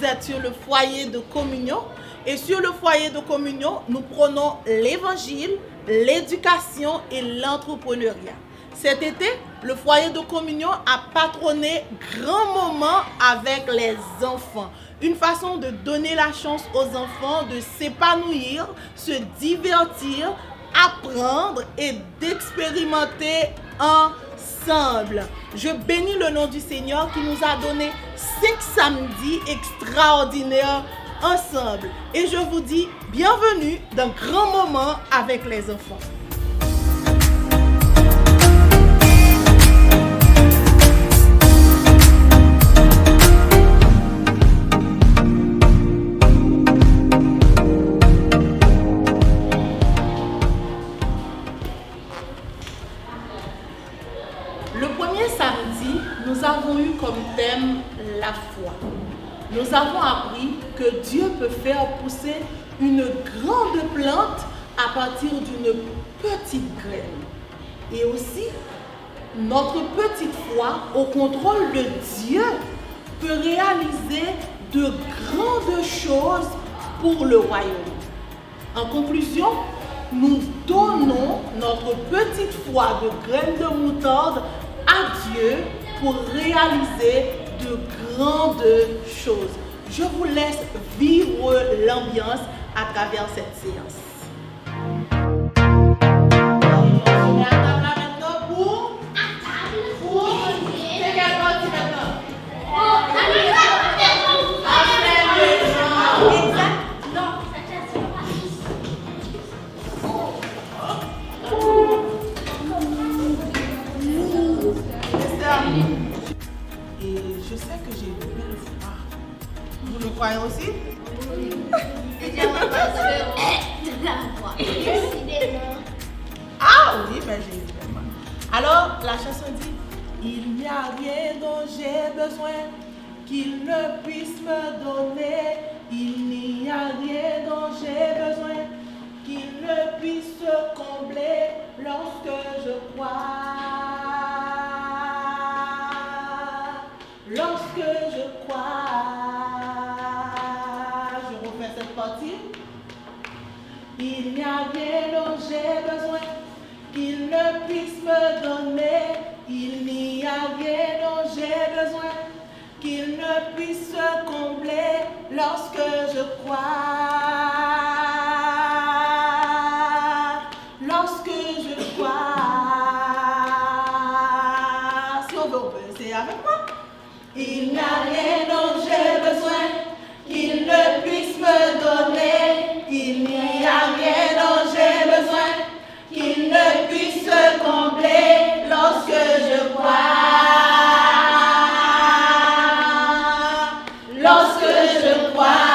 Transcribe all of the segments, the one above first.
êtes sur le foyer de communion. Et sur le foyer de communion, nous prenons l'évangile, l'éducation et l'entrepreneuriat. Cet été, le foyer de communion a patronné grand moment avec les enfants. Une façon de donner la chance aux enfants de s'épanouir, se divertir, apprendre et d'expérimenter ensemble. Je bénis le nom du Seigneur qui nous a donné 5 samedis extraordinaires ensemble. Et je vous dis bienvenue dans grand moment avec les enfants. Le premier samedi, nous avons eu comme thème la foi. Nous avons appris que Dieu peut faire pousser une grande plante à partir d'une petite graine. Et aussi, notre petite foi au contrôle de Dieu peut réaliser de grandes choses pour le royaume. En conclusion, nous donnons notre petite foi de graine de moutarde à Dieu pour réaliser de grandes choses. Je vous laisse vivre l'ambiance à travers cette séance. On est à table là maintenant pour c'est quelle partie maintenant? Et je sais que j'ai une belle foi. Vous le croyez aussi? Ah oui, mais j'ai une belle foi. Alors, la chanson dit: il n'y a rien dont j'ai besoin qu'il ne puisse me donner. Il n'y a rien dont j'ai besoin qu'il ne puisse combler lorsque je crois. Lorsque je crois. Je refais cette partie. Il n'y a rien dont j'ai besoin qu'il ne puisse me donner. Il n'y a rien dont j'ai besoin qu'il ne puisse combler lorsque je crois. Lorsque je crois. Si on veut essayer avec moi. Il n'y a rien dont j'ai besoin qu'il ne puisse me donner. Il n'y a rien dont j'ai besoin qu'il ne puisse combler lorsque je crois. Lorsque je crois.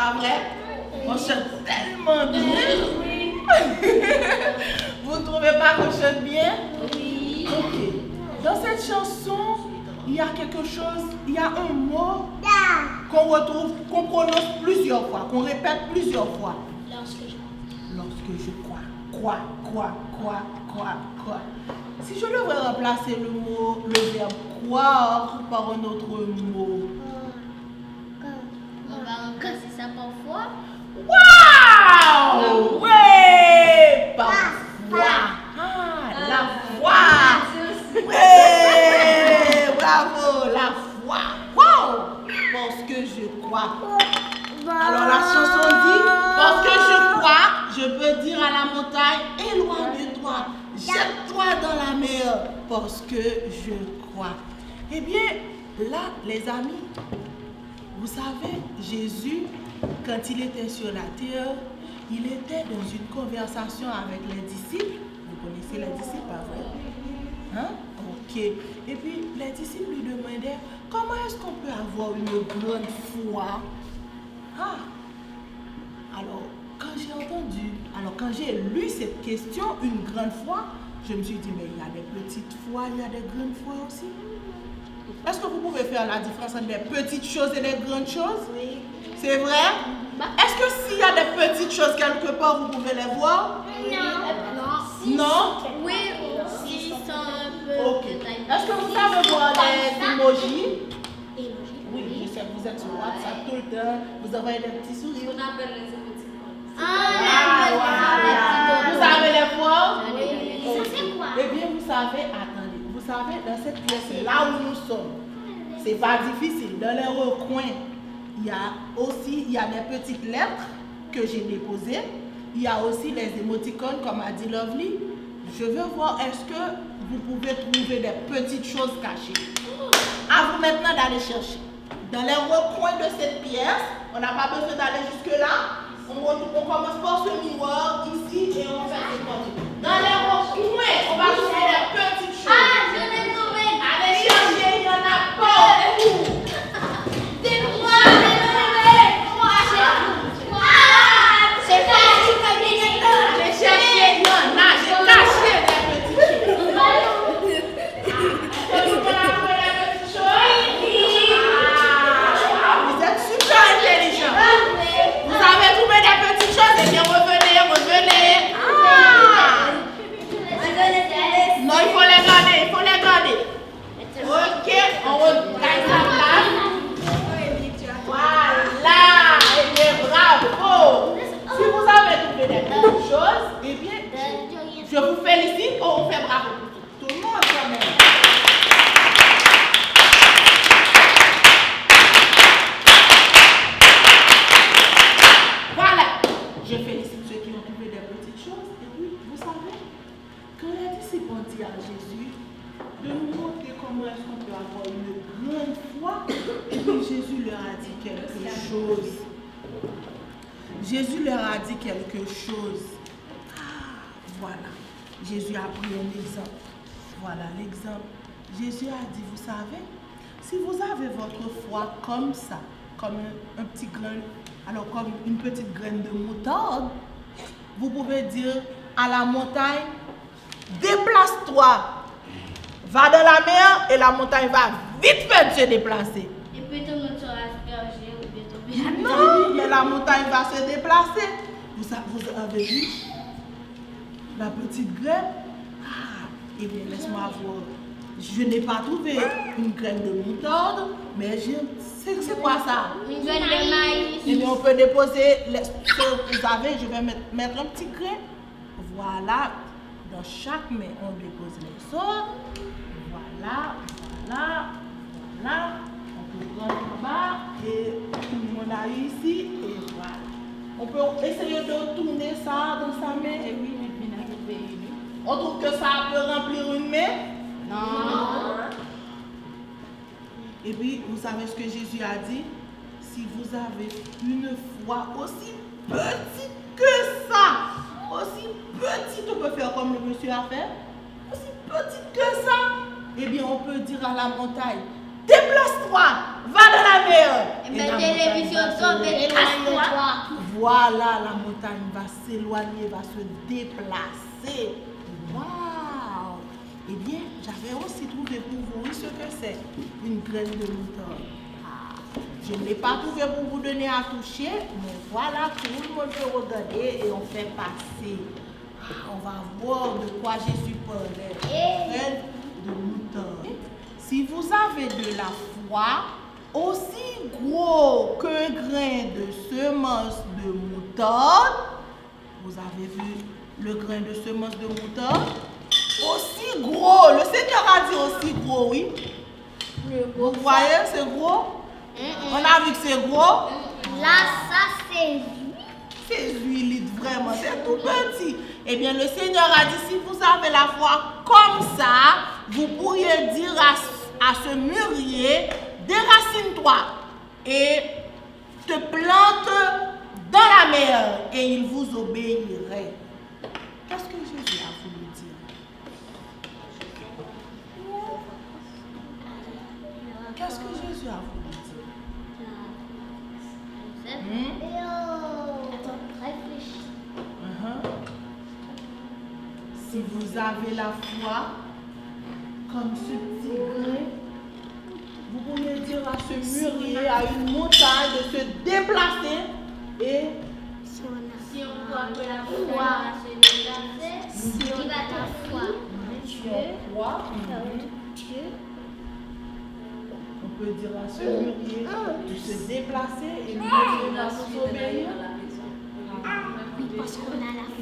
pas vrai? On chante tellement bien. Oui. Vous ne trouvez pas qu'on chante bien? Oui. Ok. Dans cette chanson, il y a quelque chose, il y a un mot qu'on retrouve, qu'on prononce plusieurs fois, qu'on répète plusieurs fois. Lorsque je crois. Quoi. Si je devrais remplacer le verbe croire par un autre mot. On va remplacer ça par foi. Waouh! Ouais! Par foi. La foi. Ouais! Bravo! La foi. Wow! Parce que je crois. Alors la chanson dit, parce que je crois, je peux dire à la montagne, éloigne-toi, jette-toi dans la mer, parce que je crois. Eh bien, là, les amis, vous savez, Jésus, quand il était sur la terre, il était dans une conversation avec les disciples. Vous connaissez les disciples, pas vrai? Hein? Ok. Et puis, les disciples lui demandaient, comment est-ce qu'on peut avoir une grande foi? Ah. Quand j'ai lu cette question, une grande foi, je me suis dit, mais il y a des petites foi, il y a des grandes foi aussi. Est-ce que vous pouvez faire la différence entre des petites choses et des grandes choses? Oui. C'est vrai? Est-ce que s'il y a des petites choses quelque part, vous pouvez les voir? Non. Non? Oui, si sont un peu Ok. détaillés. Est-ce que vous savez voir les emojis? Oui, je sais que vous êtes sur WhatsApp tout le temps, vous avez des petits sourires. On appelle les émoticônes. Vous savez les voir? Oui. Ok. Ça c'est quoi? Eh bien, vous savez, attendez, vous savez, dans cette pièce, là où nous sommes, c'est pas difficile. Dans les recoins, il y a des petites lettres que j'ai déposées. Il y a aussi les émoticônes, comme a dit Lovely. Je veux voir, est-ce que vous pouvez trouver des petites choses cachées? À vous maintenant d'aller chercher. Dans les recoins de cette pièce, on n'a pas besoin d'aller jusque-là. On commence par ce miroir ici et on fait des côtés. Dans les recoins, on va trouver des petites choses. Ah, je l'ai trouvé. Allez chercher, il y en a beaucoup. C'est moi, je l'ai trouvé. C'est pas Allez chercher, il y en a. J'ai caché des petites choses. Est-ce que vous pouvez trouver des petites choses? Ah, vous êtes super intelligents. Vous avez trouvé des petites choses, et bien revenez. Non, il faut les garder. Ok, on regarde la place. Voilà, et bien bravo. Si vous avez trouvé des petites choses, eh bien, je vous félicite, on fait bravo pour tout le monde quand même. Voilà, je félicite ceux qui ont trouvé des petites choses. Et puis, vous savez, quand les disciples ont dit à Jésus de nous montrer comment est-ce qu'on peut avoir une grande foi, et puis Jésus leur a dit quelque chose. Jésus leur a dit quelque chose. Ah, voilà. Jésus a pris un exemple. Voilà l'exemple. Jésus a dit, vous savez, si vous avez votre foi comme ça, comme un petit grain, alors comme une petite graine de moutarde, vous pouvez dire à la montagne, déplace-toi, va dans la mer et la montagne va vite fait se déplacer. Et puis tout le monde sera aspergé ou bien tomber. Non, mais la montagne va se déplacer. Vous avez vu la petite graine? Ah, eh bien, laisse-moi voir. Je n'ai pas trouvé une graine de moutarde, mais c'est quoi ça? Une graine de maïs. Eh bien, on peut déposer ce que vous avez. Je vais mettre un petit grain. Voilà. Dans chaque main, on dépose les autres. Voilà. On peut prendre en bas et tout le monde a ici. Et voilà. On peut essayer de tourner ça dans sa main. Et oui, on trouve que ça peut remplir une main. Non. Et puis, vous savez ce que Jésus a dit? Si vous avez une foi aussi petite que ça, aussi petite, on peut faire comme le monsieur a fait, aussi petite que ça, eh bien, on peut dire à la montagne, déplace-toi, va dans la mer. Mais Et la télévision montagne va tombe se- et toi. Voilà, la montagne va s'éloigner, va se déplacer. Waouh! Eh bien, j'avais aussi trouvé pour vous ce que c'est une graine de moutarde. Je ne l'ai pas trouvé pour vous donner à toucher, mais voilà, tout le monde peut regarder et on fait passer. On va voir de quoi Jésus parlait. Graine de moutarde. Si vous avez de la foi, aussi gros qu'un grain de semence de moutarde, vous avez vu le grain de semence de moutarde? Aussi gros, le Seigneur a dit aussi gros, oui. Vous voyez, c'est gros? On a vu que c'est gros. Là, ça c'est C'est huilide, vraiment, c'est tout petit. Eh bien, le Seigneur a dit, si vous avez la foi comme ça, vous pourriez dire à ce mûrier, déracine-toi et te plante dans la mer et il vous obéirait. Qu'est-ce que Jésus a voulu dire? Qu'est-ce que Jésus a voulu dire? Attends, réfléchis. Si vous avez la foi, comme ce petit grain, vous pouvez dire à ce mûrier, à une montagne de se déplacer et Si on voit que la foi se déplacer, si on a la foi en Dieu, on peut dire à ce mûrier de se déplacer et le mûrier va nous obéir. parce qu'on a la foi.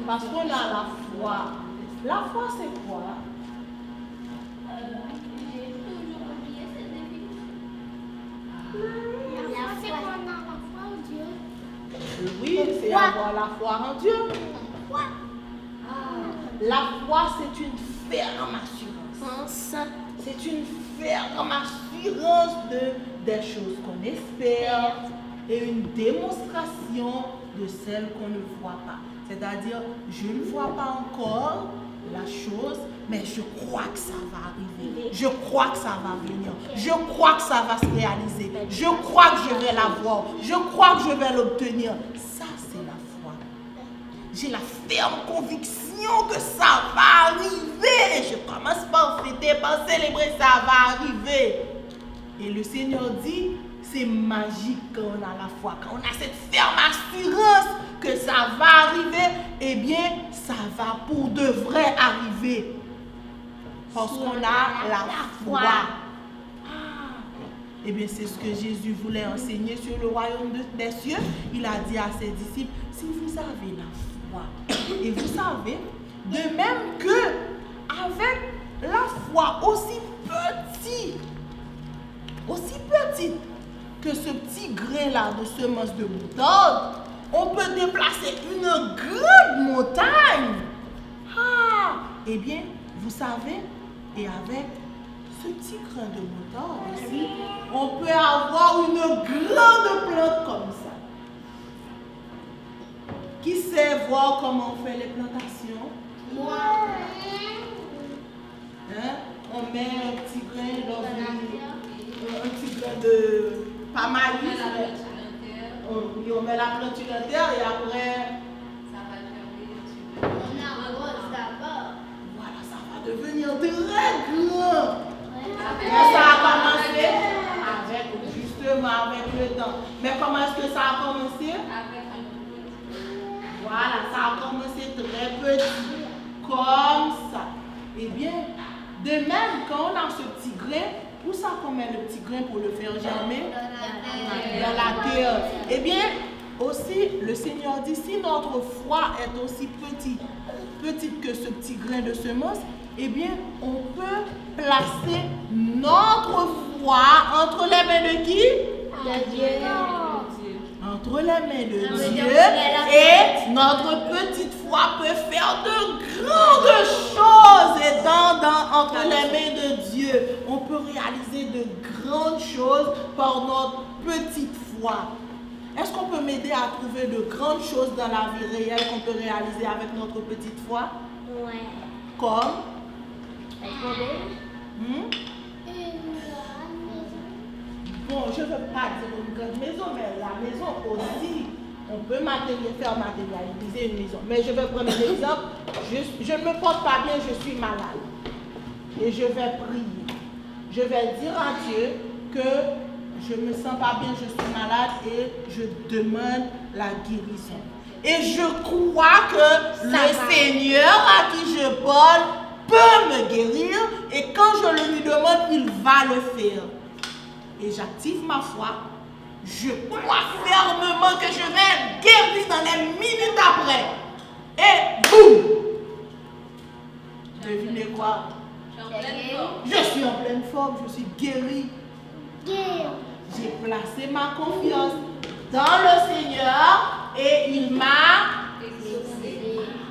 Parce qu'on a la foi. La foi, c'est quoi? J'ai toujours oublié cette définition. La foi, c'est qu'on a la foi en Dieu. Oui, c'est avoir la foi en Dieu. Quoi? La foi, c'est une ferme assurance. C'est une ferme assurance des choses qu'on espère et une démonstration de celles qu'on ne voit pas. C'est-à-dire, je ne vois pas encore la chose, mais je crois que ça va arriver. Je crois que ça va venir. Je crois que ça va se réaliser. Je crois que je vais l'avoir. Je crois que je vais l'obtenir. Ça, c'est la foi. J'ai la ferme conviction que ça va arriver. Et je commence par fêter, par célébrer, ça va arriver. Et le Seigneur dit, c'est magique quand on a la foi, quand on a cette ferme assurance que ça va arriver, eh bien, ça va pour de vrai arriver. Parce qu'on a la foi. Eh bien, c'est ce que Jésus voulait enseigner sur le royaume des cieux. Il a dit à ses disciples, si vous avez la foi, et vous savez, de même que avec la foi aussi petite que ce petit grain-là de semence de moutarde, on peut déplacer une grande montagne. Eh bien, vous savez, et avec ce petit grain de moutarde aussi, on peut avoir une grande plante comme ça. Qui sait voir comment on fait les plantations? Moi. Hein? On met un petit grain dans un petit grain de pas maïs. On met la plante sur la terre et après On arrose d'abord. voilà, ça va devenir très grand. Mais ça a commencé avec le temps. Mais comment est-ce que ça a commencé? Voilà, ça a commencé très petit, comme ça. Eh bien, de même, quand on a ce petit grain, où ça qu'on met le petit grain pour le faire germer? Dans la terre. Eh bien, aussi, le Seigneur dit, si notre foi est aussi petite que ce petit grain de semence, eh bien, on peut placer notre foi entre les mains de qui? De Dieu. Entre les mains de Dieu, et notre petite foi peut faire de grandes choses et entre les mains de Dieu. On peut réaliser de grandes choses par notre petite foi. Est-ce qu'on peut m'aider à trouver de grandes choses dans la vie réelle qu'on peut réaliser avec notre petite foi? Ouais. Comme? je ne veux pas dire une grande maison, mais la maison aussi, on peut faire matérialiser une maison. Mais je vais prendre un exemple. Je ne me porte pas bien, je suis malade. Et je vais prier. Je vais dire à Dieu que je ne me sens pas bien, je suis malade et je demande la guérison. Et je crois que le Seigneur à qui je parle peut me guérir et quand je le lui demande, il va le faire. Et j'active ma foi. Je crois fermement que je vais être guéri dans les minutes après. Et boum! Devinez quoi? Je suis en pleine forme, je suis guéri. J'ai placé ma confiance dans le Seigneur et il m'a exaucé.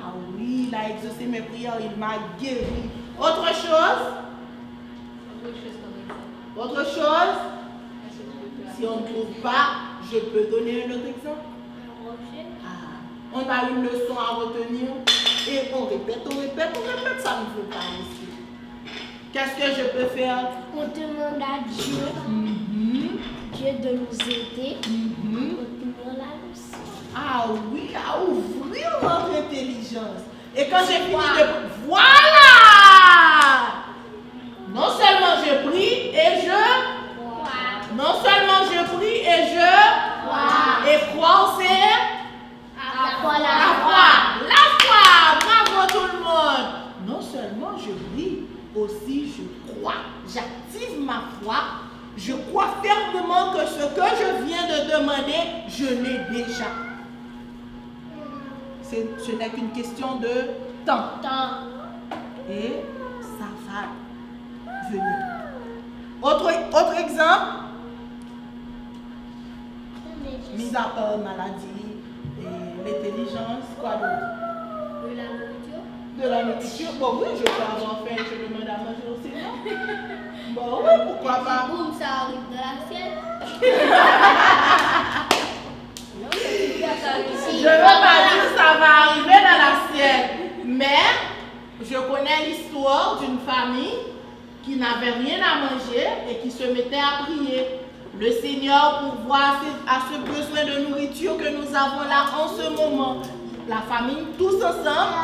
Ah oui, il a exaucé mes prières, il m'a guéri. Autre chose? Autre chose? Si on ne trouve pas, je peux donner un autre exemple. On a une leçon à retenir et on répète, ça ne veut pas ici. Qu'est-ce que je peux faire? On demande à Dieu, Dieu de nous aider à retenir la leçon. Ah oui, à ouvrir notre intelligence. Et quand j'ai fini de... Voilà! Non seulement je prie et je... Non seulement je prie et je... Et croire c'est... La foi. La foi! Bravo tout le monde! Non seulement je prie, aussi je crois. J'active ma foi. Je crois fermement que ce que je viens de demander, je l'ai déjà. Ce n'est qu'une question de temps. Et ça va venir. Autre exemple, mis à part maladie et l'intelligence, quoi d'autre? De la nourriture. De la nourriture. Bon oui, je peux avoir faim, je demande à manger au Seigneur. Bon oui, pourquoi pas? Boum, ça arrive de l'assiette. Je ne veux pas dire que ça va arriver dans l'assiette, mais je connais l'histoire d'une famille qui n'avait rien à manger et qui se mettait à prier. Le Seigneur pourvoit à ce besoin de nourriture que nous avons là en ce moment. La famille, tous ensemble,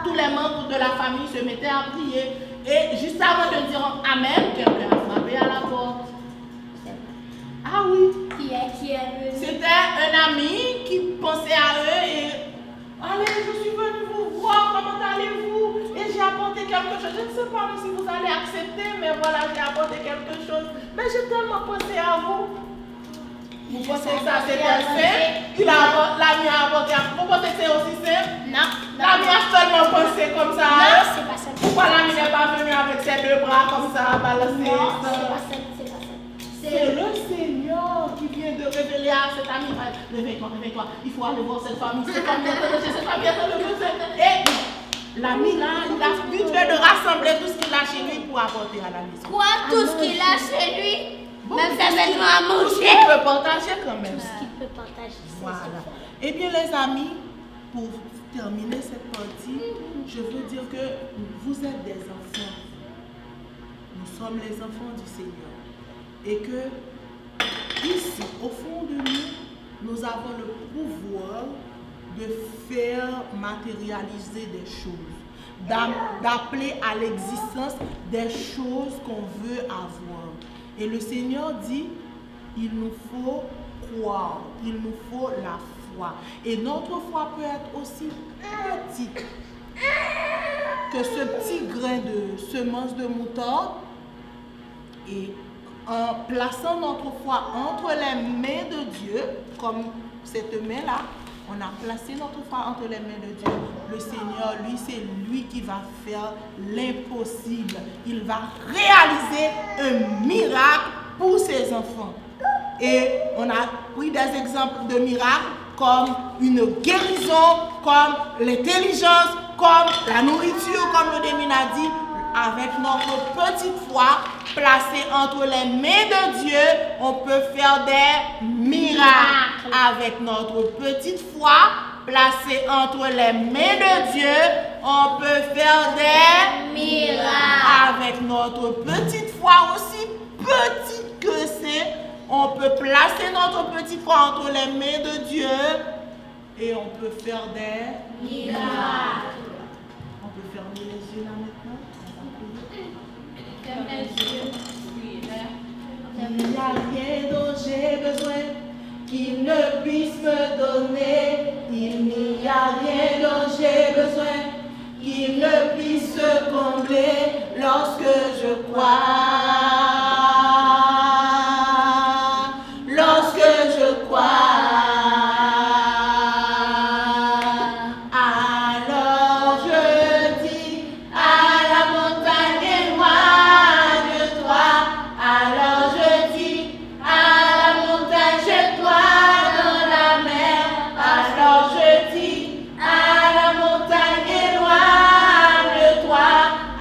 tous les membres de la famille se mettaient à prier. Et juste avant de dire Amen, quelqu'un a frappé à la porte. Ah oui. Qui est venu? C'était un ami qui pensait à eux et allez, je suis venu vous voir, comment allez-vous? Et j'ai apporté quelque chose. Je ne sais pas si vous allez accepter, mais voilà, j'ai apporté quelque chose. Mais j'ai tellement pensé à vous. Vous pensez que ça c'est simple? L'ami a apporté. Vous pensez que c'est aussi simple? Non. L'ami a seulement pensé comme ça. Non, c'est pas simple. Pourquoi l'ami n'est pas venu avec ses deux bras comme ça, balancer? Non, c'est pas simple. C'est le Seigneur qui vient de révéler à cet ami. Réveille-toi. Il faut aller voir cette famille. Cette famille attend le besoin. Et l'ami là, il a vite fait de rassembler tout ce qu'il a chez lui pour apporter à la maison. Quoi, tout ce qu'il a chez lui? Même ses vêtements à manger. Il peut partager quand même. Tout ce qu'il peut partager. Voilà. Eh bien les amis, pour terminer cette partie, je veux dire que vous êtes des enfants. Nous sommes les enfants du Seigneur. Et que ici, au fond de nous, nous avons le pouvoir de faire matérialiser des choses, d'appeler à l'existence des choses qu'on veut avoir. Et le Seigneur dit, il nous faut croire, il nous faut la foi. Et notre foi peut être aussi petite que ce petit grain de semence de moutarde. Et en plaçant notre foi entre les mains de Dieu, comme cette main-là, on a placé notre foi entre les mains de Dieu. Le Seigneur, lui, c'est lui qui va faire l'impossible. Il va réaliser un miracle pour ses enfants. Et on a pris des exemples de miracles comme une guérison, comme l'intelligence, comme la nourriture, comme le Démine a dit. Avec notre petite foi placée entre les mains de Dieu, on peut faire des miracles. Avec notre petite foi placée entre les mains de Dieu, on peut faire des miracles. Avec notre petite foi, aussi petite que c'est, on peut placer notre petite foi entre les mains de Dieu et on peut faire des miracles. On peut fermer les yeux là maintenant. Ferme les yeux. Il n'y a rien dont j'ai besoin qu'il ne puisse me donner. Il n'y a rien dont j'ai besoin qu'il ne puisse combler lorsque je crois. Lorsque je crois. Alors je dis à la montagne éloigne-toi. Alors je dis à la montagne jette-toi dans la mer. Alors je dis à la montagne éloigne-toi.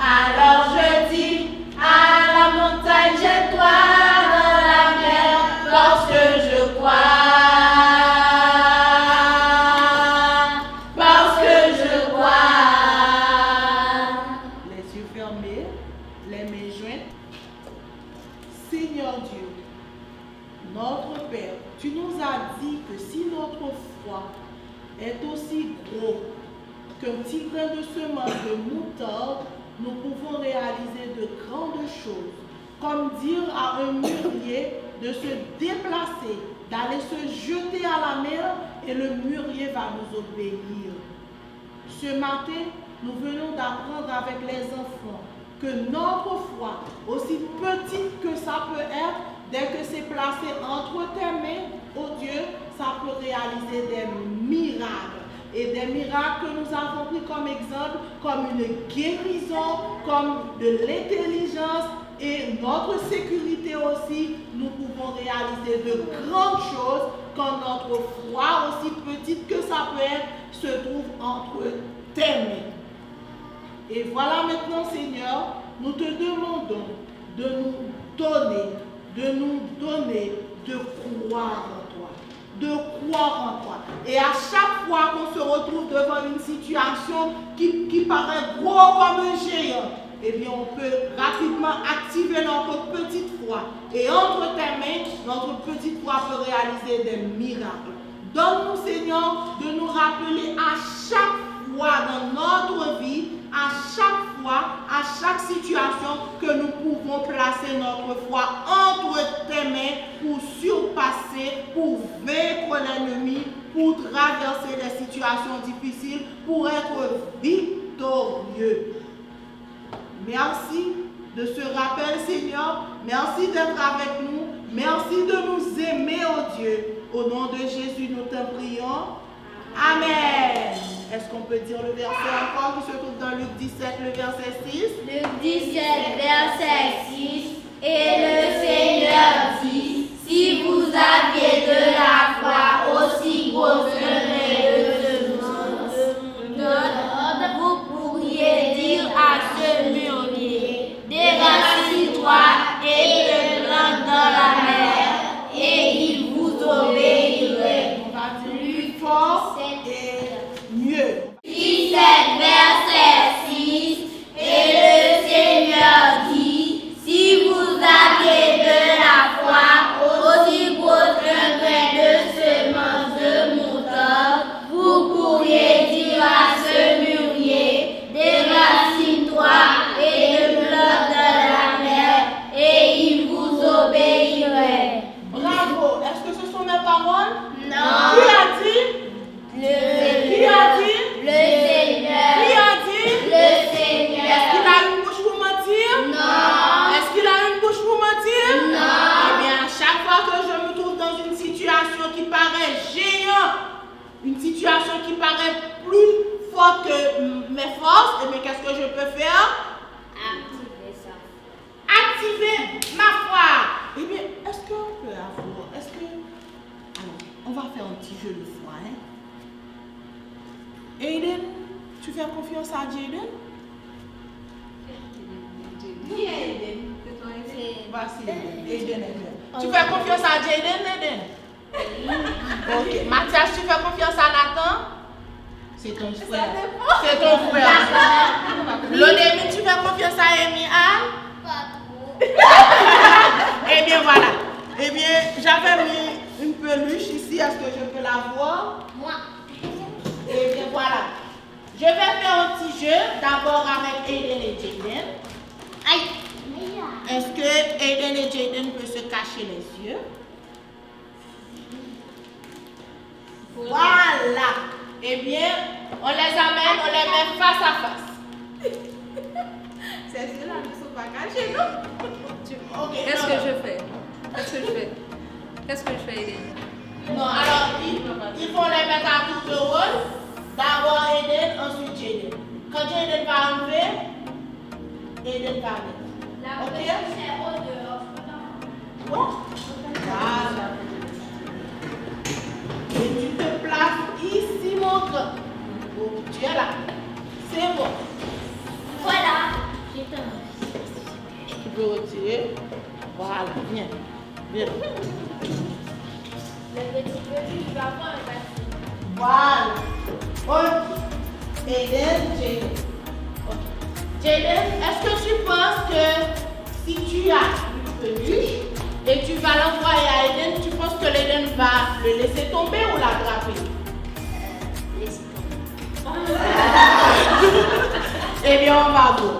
Alors je dis à la montagne jette-toi dans la mer parce que je crois. Parce que je crois. Les yeux fermés, les mains jointes. Seigneur Dieu, notre Père, tu nous as dit que si notre foi est aussi gros qu'un petit grain de semence de moutarde, nous pouvons réaliser de grandes choses, comme dire à un mûrier de se déplacer, d'aller se jeter à la mer et le mûrier va nous obéir. Ce matin, nous venons d'apprendre avec les enfants que notre foi, aussi petite que ça peut être, dès que c'est placé entre tes mains, oh Dieu, ça peut réaliser des miracles. Et des miracles que nous avons pris comme exemple, comme une guérison, comme de l'intelligence et notre sécurité aussi, nous pouvons réaliser de grandes choses quand notre foi, aussi petite que ça peut être, se trouve entre tes mains. Et voilà maintenant, Seigneur, nous te demandons de nous donner, de croire en toi. De croire en toi. Et à chaque fois qu'on se retrouve devant une situation qui paraît gros comme un géant, eh bien on peut rapidement activer notre petite foi. Et entre tes mains, notre petite foi peut réaliser des miracles. Donne-nous, Seigneur, de nous rappeler à chaque fois dans notre vie, à chaque fois, à chaque situation que nous pouvons placer notre foi entre tes mains pour surpasser, pour vaincre l'ennemi, pour traverser des situations difficiles, pour être victorieux. Merci de ce rappel, Seigneur. Merci d'être avec nous. Merci de nous aimer, oh Dieu. Au nom de Jésus, nous te prions. Amen. Est-ce qu'on peut dire le verset encore qui se trouve dans Luc 17, le verset 6? Luc 17, verset 6. Et le Seigneur dit, si vous aviez de la foi aussi grosse que vous pourriez dire à ce mûrier, déracine-toi et te plante dans la mer, et il vous obéirait. On va dire plus fort et mieux. 17, verset 6. Et le Seigneur dit, si vous aviez de la foi aussi grosse qu'un grain de semence de moutarde, vous pourriez dire à ce mûrier, déracine-toi et te plante dans la mer, et il vous obéirait. Bravo. Est-ce que ce sont mes paroles? Non. Qui a dit? Qui a dit? Le Seigneur. Qui a dit? Le Seigneur. Est-ce qu'il a une bouche pour mentir? Non. Est-ce qu'il a une bouche pour mentir? Non. Eh bien, à chaque fois que je me trouve dans une situation qui paraît géante, une situation qui paraît plus forte que mes forces, eh bien, qu'est-ce que je peux faire? Activez ça. Activer ma foi. Eh bien, est-ce qu'on peut avoir, alors, on va faire un petit jeu de foi, hein? Aiden, tu fais confiance à Jaden? Qui est Aiden? Voici Aiden. Aiden est bien. Tu fais confiance à Jaden, Aiden? Ok. Mathias, tu fais confiance à Nathan? C'est ton frère. C'est ton frère. Lodémy, tu fais confiance à Amy Anne? Pas trop. Eh bien, voilà. Eh bien, j'avais mis Eden et Jaden peuvent se cacher les yeux. Voilà. Eh bien, on les amène, on les met face à face. Ces yeux-là ne sont pas cachés, non? Okay, Qu'est-ce que je fais? Qu'est-ce que je fais, Eden? Non, alors, il faut les mettre à tour de rôle. D'abord Eden, ensuite Jaden. Quand Jaden va enlever, Eden va mettre. Ok? C'est au dehors. Voilà. Et tu te places ici, mon grand. Oh, tu es là. C'est bon. Voilà. Tu peux retirer. Voilà, viens. Viens. Le petit peu, tu vas voir un bâtiment. Voilà. Ok. Eden, Jaden. Ok. Jaden, est-ce que tu penses que si tu as une peluche et tu vas l'envoyer à Eden, tu penses que Eden va le laisser tomber ou l'attraper? Laisse tomber. Eh bien, on va voir.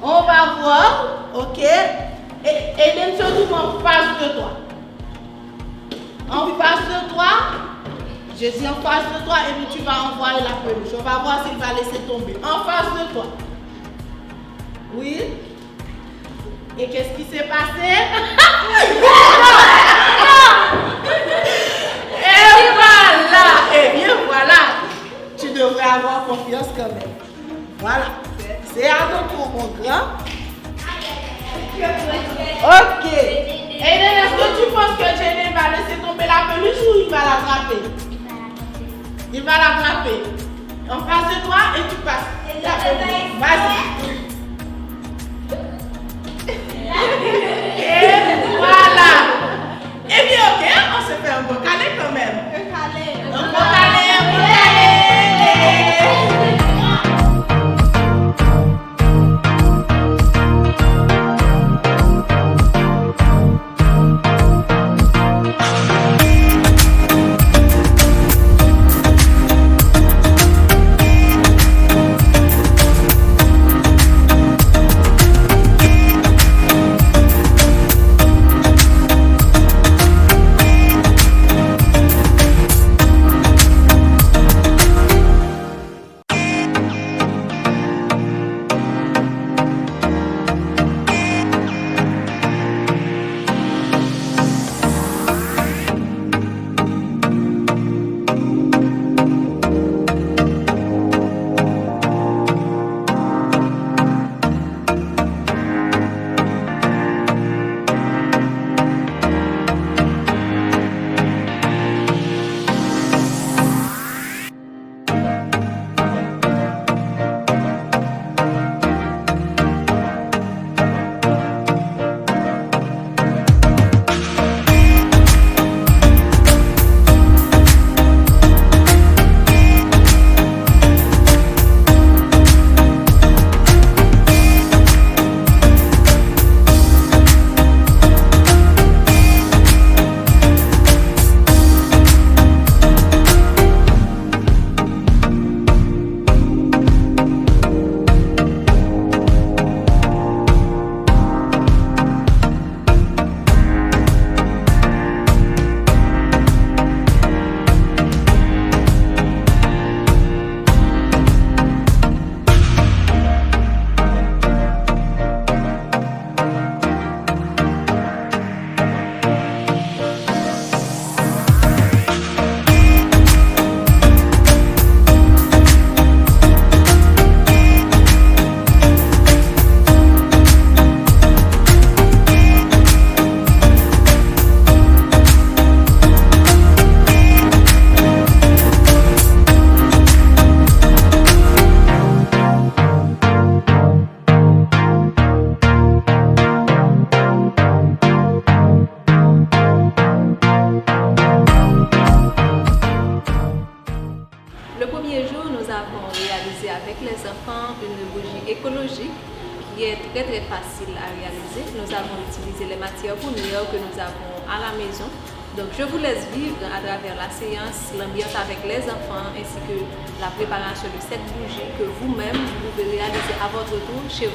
On va voir, ok? Et Eden se trouve en face de toi. En face de toi, je dis en face de toi, et puis tu vas envoyer la peluche. On va voir s'il va laisser tomber. En face de toi. Oui? Et qu'est-ce qui s'est passé? Et voilà! Eh bien, voilà! Tu devrais avoir confiance quand même. Voilà. C'est à ton tour, mon grand. Ok. Eden, est-ce que tu penses que Jaden va laisser tomber la peluche ou il va l'attraper? Il va l'attraper. En face de toi et tu passes. La peluche. Vas-y. Et voilà. Eh bien, ok, on se fait un bon câlin quand même. Un câlin. Un bon câlin, un bon câlin. avec les enfants une bougie écologique qui est très très facile à réaliser. Nous avons utilisé les matières premières que nous avons à la maison. Donc je vous laisse vivre à travers la séance, l'ambiance avec les enfants ainsi que la préparation de cette bougie que vous-même vous pouvez réaliser à votre tour chez vous.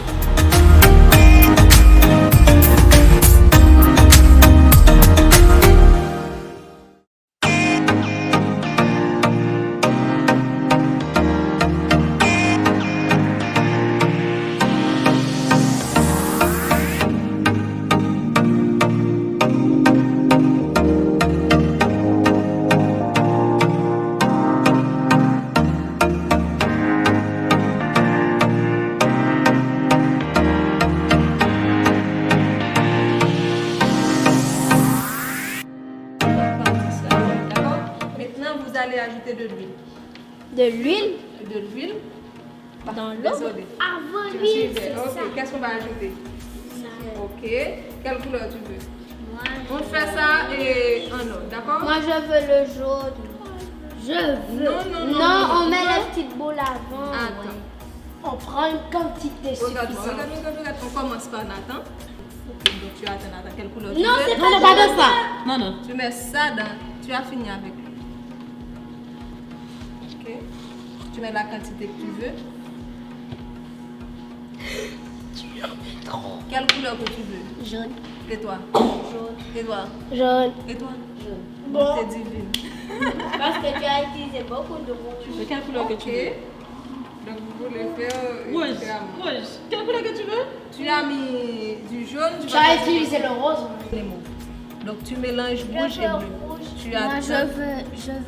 aller ajouter de l'huile. De l'huile De l'huile. dans l'eau. Désolé. Avant Tu me l'huile, suivais. c'est ça. Ok, qu'est-ce qu'on va ajouter? Ok. Quelle couleur tu veux? Moi, On fait ça et en eau, d'accord? Moi, je veux le jaune. Je veux. Non, On met la petite boule avant. Attends. Ouais. On prend une quantité Regarde-moi, suffisante. regarde. On commence par Nathan. Ok, donc tu attends Nathan. Quelle couleur tu Non, veux? c'est Non, non, pas de ça. Non, non. Tu mets ça dans. Tu as fini avec lui. Ok. Tu mets la quantité que tu veux. Quelle couleur que tu veux? Jaune. Et toi? Jaune. Et toi? Jaune. Et toi? Jaune. Bon. T'es divine. Parce que tu as utilisé beaucoup de rouge. De quelle couleur que tu veux? Donc vous voulez faire. Rouge. différemment. Rouge. Quelle couleur que tu veux? Tu as mis du jaune. Tu as utilisé le rose. les mots. Donc tu mélanges Je rouge et veux bleu. rouge. Tu Moi, as je veux cette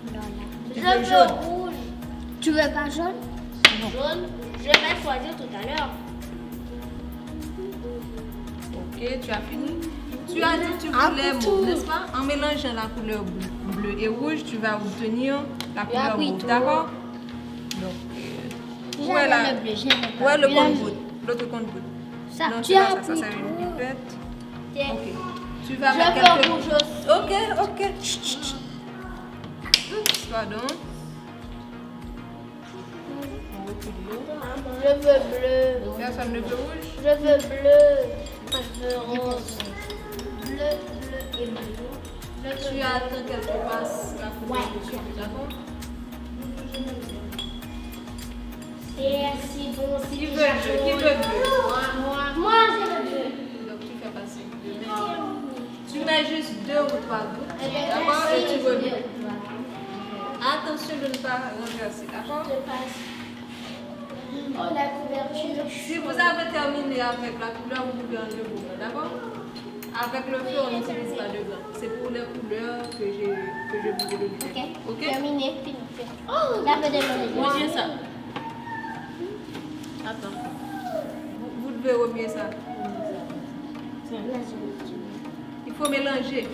couleur-là. Tu Je veux veux jaune? rouge. Tu veux pas jaune? Jaune. Je vais choisir tout à l'heure. Ok, tu as fini. Tu as dit que tu voulais mauve, n'est-ce pas? En mélangeant la couleur bleu et rouge, tu vas obtenir la couleur appris mauve. tout. D'accord? Donc, où est la... le bleu, j'aime Où est le Puis là, compte-goutte? L'autre compte-goutte. Ça, Non, tu c'est as pas ça, ça appris c'est une tout. pipette. Tiens. Ok. Tu vas Je mettre veux quelques... rouge aussi. Ok. Chut, chut, chut. Oups, pardon. On recule l'eau. Je veux bleu. Personne ne veut rouge? Je veux bleu. Moi, je veux rose. Bleu et bleu. Tu attends qu'elle te passe la couleur que tu veux, d'accord? C'est si bon, si Qui veut bleu? Qui veut bleu? Moi, je veux bleu. Donc tu fais passer deux mains. Tu mets juste 2 ou 3 gouttes, d'accord? Et tu remets. Attention de ne pas renverser, d'accord? Oh, la couverture. Si vous avez terminé avec la couleur, vous pouvez enlever vos mains, d'accord? Avec le feu, on n'utilise pas de blanc. C'est pour les couleurs que je vous ai données. Ok? Terminé, fini. Oh, la vedette. Moi, j'ai ça. Attends. Vous devez remuer ça. Il faut mélanger.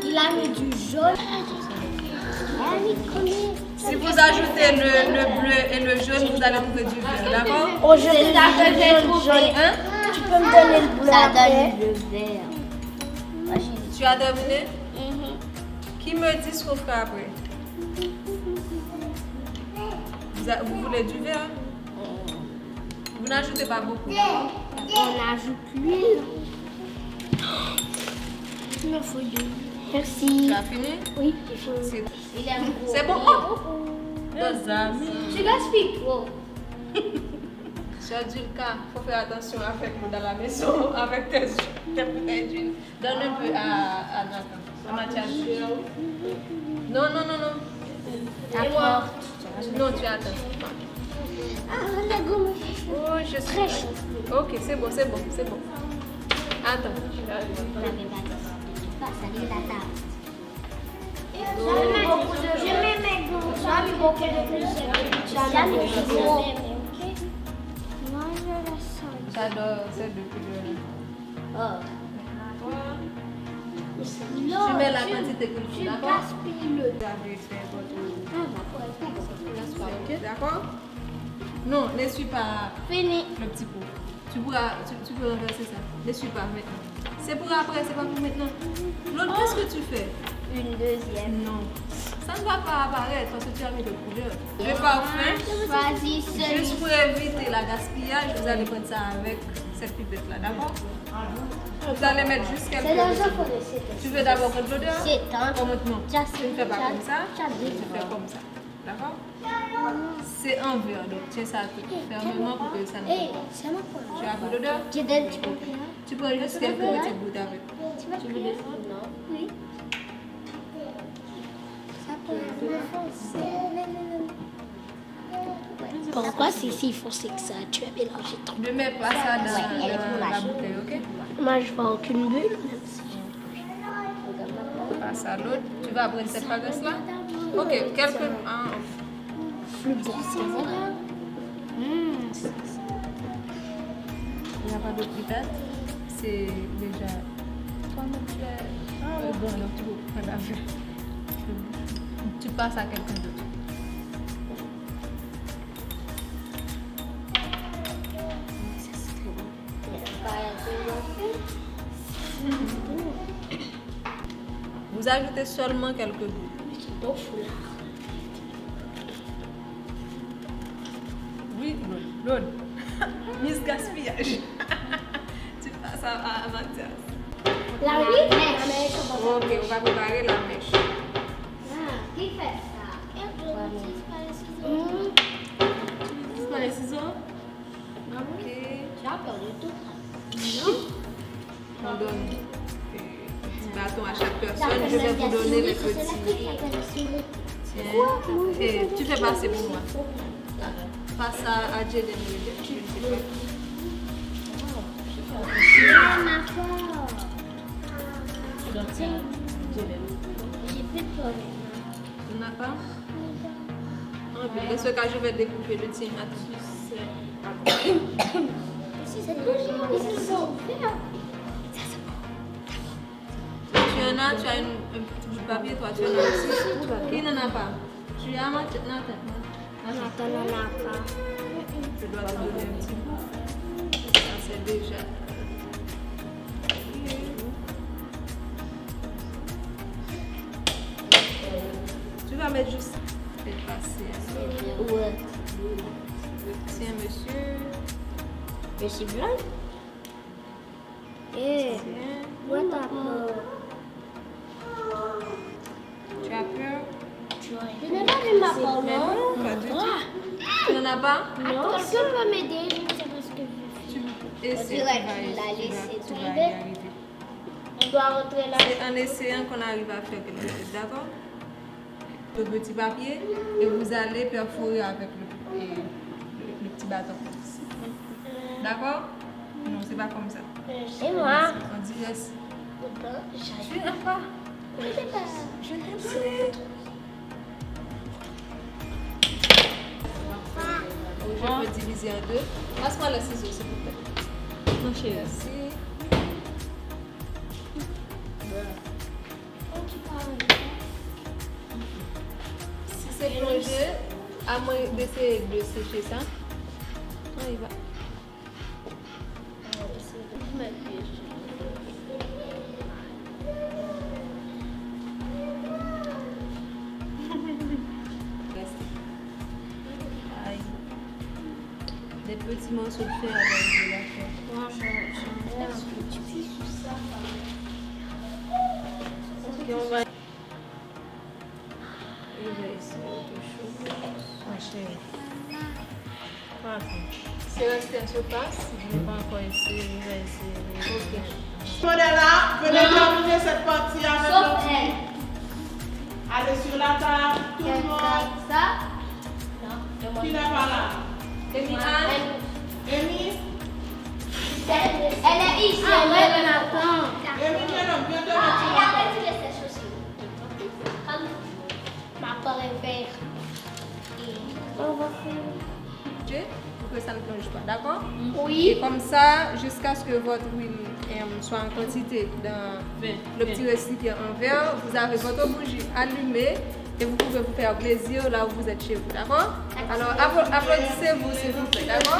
Il a mis du jaune. Si vous ajoutez le bleu et le jaune, vous allez trouver du vert, d'accord? Oh, je veux jaune. Hein? Tu peux me donner le bleu après? Le vert. Tu as terminé? Qui me dit ce qu'on fera après? Vous voulez du vert? Vous n'ajoutez pas beaucoup. On ajoute l'huile. Il me faut de l'huile. Merci. Tu as fini? Oui. C'est bon? Deux amis. Tu gaspilles trop. Cher Dulka, il faut faire attention avec nous dans la maison, avec tes bouteilles d'huile. Donne un peu à Nathan. À Mathias. Non. D'accord. Non, tu attends. Ah, la gomme. Oh, je suis très chaud. Ok, c'est bon. Attends. Je mets mes gommes. Tu as mis beaucoup de plus. Tu as mis gros. Moi, je la sens. J'adore cette deux couleurs. Oh. Tu mets la quantité que tu veux, d'accord? Gaspille le. Vous avez fait votre... D'accord? Non, n'essuie pas Fini. le petit pot. Tu peux renverser ça. N'essuie pas maintenant. C'est pour après, c'est pas pour maintenant. L'autre, qu'est-ce que tu fais? Une deuxième. Non. Ça ne va pas apparaître parce que tu as mis de couleur. Le parfum, Choisis celui. juste pour éviter la gaspillage, vous allez prendre ça avec cette pipette-là, d'accord? Vous allez mettre juste quelques C'est dans un petits fond bouts. de cette. Tu veux d'abord prendre l'odeur? C'est un. Comme maintenant. Tu ne fais pas comme ça, Tu as tu fais comme ça. D'accord? C'est un verre, donc tiens ça fermement pour que ça ne Hé, colle pas. c'est ma pomme. Tu as pris l'odeur? Tu donnes, tu peux faire. Tu prends juste quelques petites gouttes avec. Tu vas le défendre, non? Oui. Ça peut être foncé. Pourquoi c'est si foncé que ça? Tu as mélangé trop. Ne mets pas ça dans la bouteille, ok? Moi, je vois aucune bulle, même si. Passe à l'autre. Tu vas prendre cette pagasse-là? Ok, quelques... Ah, Plus bon, c'est bon. il n'y a pas d'autre pipette. C'est déjà toi-même tu es. Bon, donc tu peux prendre avec. Tu passes à quelqu'un d'autre. Vous ajoutez seulement quelques gouttes. Oui, l'autre. Miss Gaspillage. Tu passes à Mathias. La mèche. Ok, on va préparer la mèche. Qui fait ça? Tu prends les ciseaux. Ok. Tu as peur de tout. On donne petit bâton à chaque personne. Je vais vous donner les petits. Tiens. Et tu fais passer pour moi. Passe à Jaden. Je ne sais pas. J'ai plus de peur. Tu n'as pas? Dans ce cas, je vais découper le tien à tous. C'est toujours les ciseaux. Tu en as, tu as un petit bout de papier, toi, tu en as aussi. Qui n'en a pas? Tu as ma tête, Nathan n'en a pas. je dois te donner un petit bout. Ça, c'est déjà. Tu vas mettre juste. Je vais passer. Ouais. Tiens, monsieur. Je suis blanc. Eh, Tiens. ouais, t'as peur. Tu as peur? Je n'ai pas vu ma peur, non? Pas du tout. Tu n'en as pas? Attends, quelqu'un peut m'aider? Je ne sais pas ce que je fais. Essaie, dirait tu vas qu'il l'a laissé tu vas y tomber. arriver. On doit rentrer là. C'est en essayant qu'on arrive à faire quelque chose, d'accord? Le petit papier et vous allez perforer avec le petit bâton. D'accord? Non, c'est pas comme ça. Et moi? On dit yes. Je Tu n'as pas? ne sais pas. Je n'aime pas. Je peux diviser en deux. Passe-moi le ciseau, s'il vous plaît. Non, chérie. Merci. Si c'est plongé, à moins d'essayer de sécher ça. On y va. Aïe. Des petits morceaux de fer avec de la fer. Ok, on va. Je vais essayer autre chose. Ma chérie. Pas attendre. C'est resté en surface. Je n'ai pas encore essayé. Je vais essayer. Ok. Là, venez terminer cette partie avec Sauf nous. elle. Allez sur la table, tout le monde. Ça? Qui n'est pas là? Amy Anne. Amy? Elle est ici. Elle attend. Amy, viens donc, viens te Il mettre. a retiré ses chaussures. Ma peur est verte. On va faire. Ok, pour que ça ne plonge pas, d'accord? Et Oui. comme ça, jusqu'à ce que votre huile soit en quantité dans le petit récipient en verre, vous avez votre bougie allumée et vous pouvez vous faire plaisir là où vous êtes chez vous, d'accord? Alors applaudissez-vous s'il vous plaît, d'accord?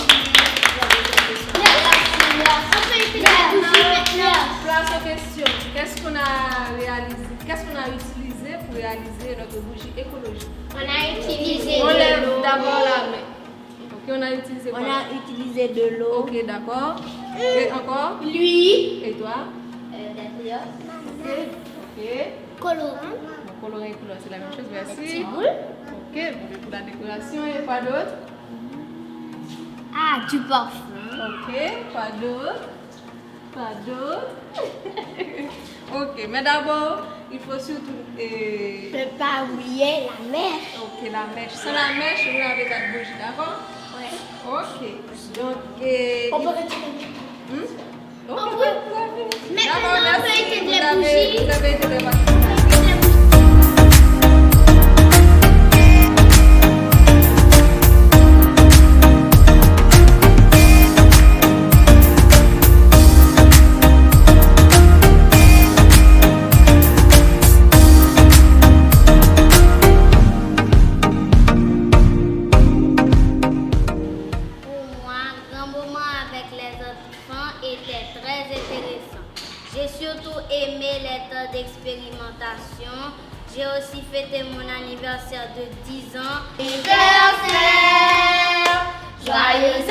Place aux questions. Qu'est-ce qu'on a réalisé? Qu'est-ce qu'on a utilisé pour réaliser notre bougie écologique? On a utilisé On de lève l'eau. d'abord la main. Ok, on a utilisé quoi? On a utilisé de l'eau. Ok, d'accord. Et encore? Lui. Et toi? Des brioches. Ok. Colorant. Bon, colorer et couleur, c'est la même chose, merci. Petite boule. Ok, pour la décoration et quoi d'autre? Ah, du parfum. Ok, quoi d'autre? Quoi d'autre? Ok, mais d'abord, il faut surtout. Ne pas oublier la mèche. Ok, la mèche. Sans la mèche, vous n'avez pas de bougie, d'accord? Ouais. Ok. Donc, On peut retirer. Ok, On oui, peut- vous avez fini. Maintenant, D'accord, on peut merci. éteindre Vous les avez- bougies. Vous avez éteint les bougies. J'ai surtout aimé les temps d'expérimentation. J'ai aussi fêté mon anniversaire de 10 ans. Anniversaire, joyeux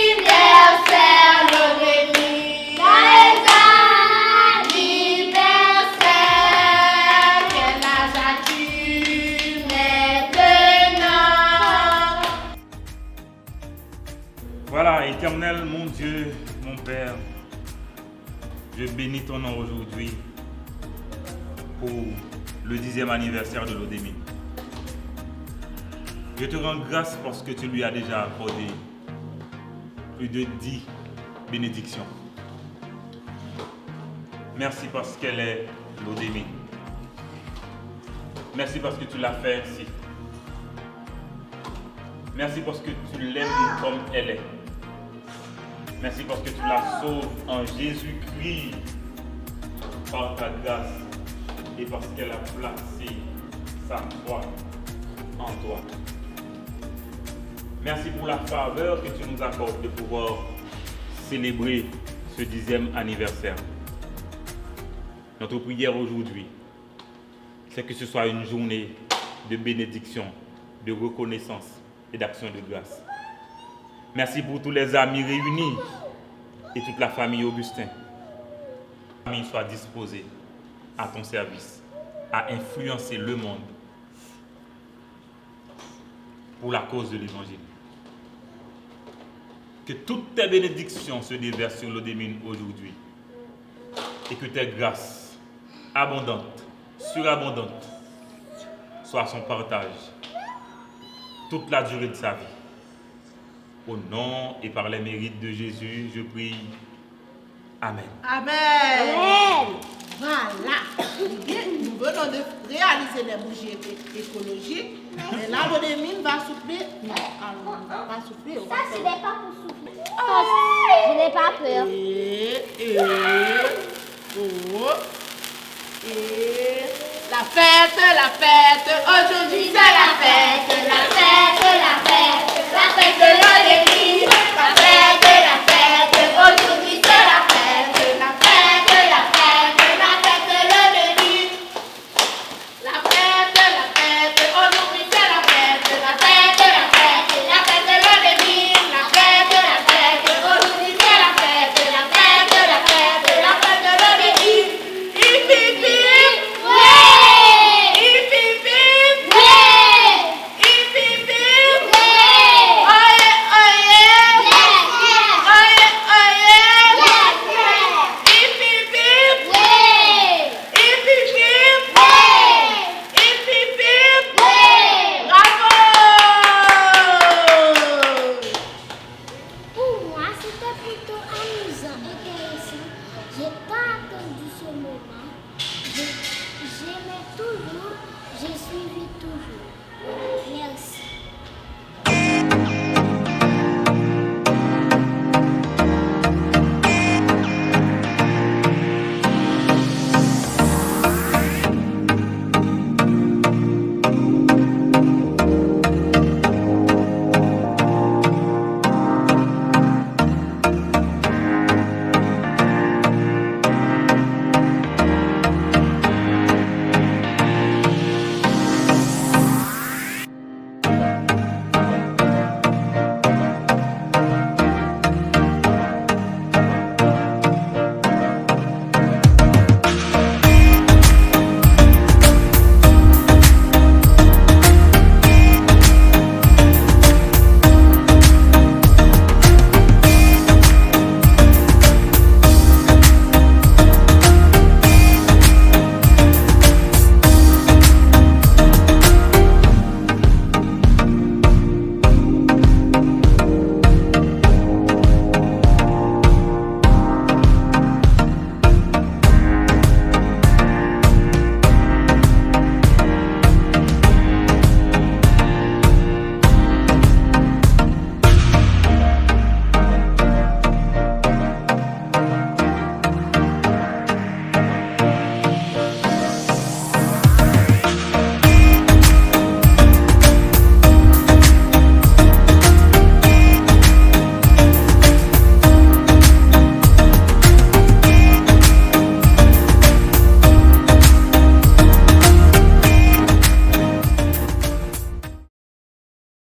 anniversaire, Lodémy. Joyeux anniversaire, quel âge as-tu maintenant? Voilà, Éternel, mon Dieu, mon Père, je bénis ton nom aujourd'hui pour le 10e anniversaire de Lodémy. Je te rends grâce parce que tu lui as déjà accordé plus de 10 bénédictions. Merci parce qu'elle est Lodémy. Merci parce que tu l'as fait ainsi. Merci parce que tu l'aimes comme elle est. Merci parce que tu la sauves en Jésus-Christ par ta grâce et parce qu'elle a placé sa foi en toi. Merci pour la faveur que tu nous accordes de pouvoir célébrer ce 10e anniversaire. Notre prière aujourd'hui, c'est que ce soit une journée de bénédiction, de reconnaissance et d'action de grâce. Merci pour tous les amis réunis et toute la famille Augustin. La famille soit disposée à ton service, à influencer le monde pour la cause de l'évangile. Que toutes tes bénédictions se déversent sur Lodémy aujourd'hui et que tes grâces abondantes, surabondantes, soient son partage toute la durée de sa vie. Au nom et par les mérites de Jésus, je prie. Amen. Amen. Voilà. Nous venons de réaliser les bougies écologiques. Et là, Lodémy va souffler. Non, on va souffler. Ça, ce n'est pas pour souffler. Je n'ai pas peur. Et la fête, aujourd'hui c'est la fête, La fête de Lodémy. La fête, aujourd'hui c'est la fête. La fête de Lodémy. la fête, aujourd'hui c'est la fête, La fête de Lodémy. La fête, aujourd'hui c'est la fête. La fête de Lodémy. hip hip hip, Ouais! hip hip hip, Ouais! hip hip hip, Ouais! oye oye, oye oye, hip hip hip, Ouais! hip hip hip, Ouais! hip hip hip, Ouais! bravo! Pour moi, c'était plutôt amusant, intéressant. J'ai pas attendu ce moment. J'aimais toujours, j'ai suivi toujours. Merci.